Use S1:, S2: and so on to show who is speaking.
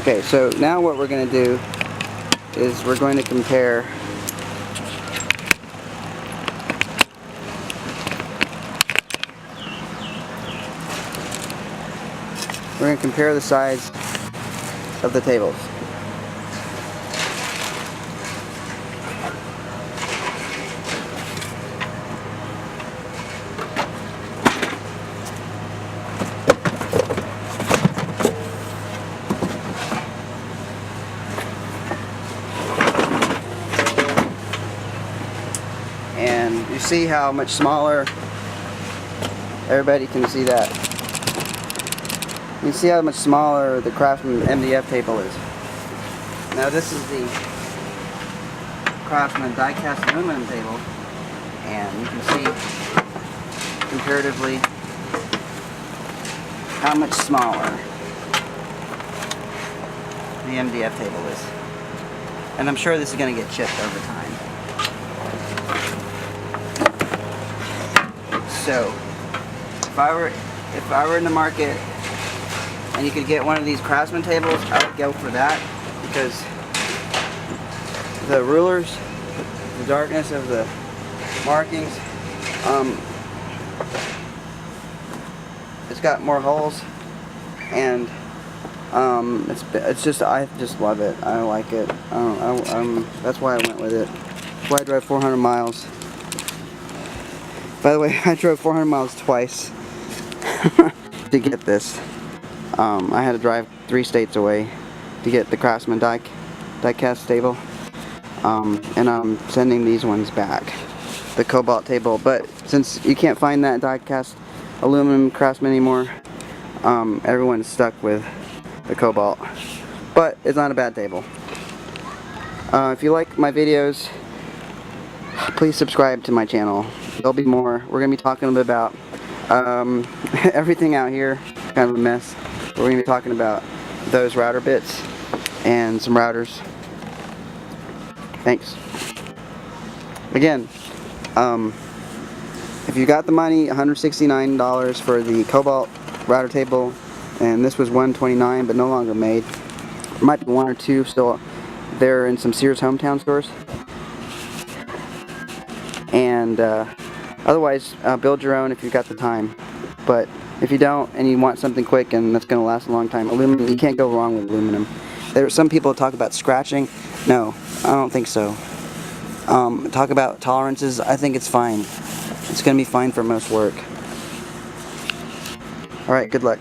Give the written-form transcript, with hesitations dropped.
S1: Okay, so now what we're going to do is we're going to compare the size of the tables. And you see how much smaller, everybody can see that. You see how much smaller the Craftsman MDF table is. Now this is the Craftsman die-cast aluminum table, and you can see comparatively how much smaller the MDF table is. And I'm sure this is going to get chipped over time. So, if I were in the market and you could get one of these Craftsman tables, I would go for that, because the rulers, the darkness of the markings, it's got more holes, and it's just, I just love it. I like it. That's why I went with it. That's why I drove 400 miles. By the way, I drove 400 miles twice to get this. I had to drive 3 states away to get the Craftsman die-cast table. And I'm sending these ones back, the Kobalt table. But since you can't find that die-cast aluminum Craftsman anymore, everyone's stuck with the Kobalt. But it's not a bad table. If you like my videos, please subscribe to my channel. There'll be more. We're going to be talking a bit about everything out here, kind of a mess. We're going to be talking about those router bits and some routers. Thanks. Again, if you got the money, $169 for the Kobalt router table, and this was $129 but no longer made. There might be 1 or 2 still there in some Sears hometown stores. And otherwise, build your own if you've got the time. But if you don't, and you want something quick and that's going to last a long time, aluminum, you can't go wrong with aluminum. There are some people talk about scratching. No, I don't think so. Talk about tolerances. I think it's fine. It's going to be fine for most work. Alright, good luck.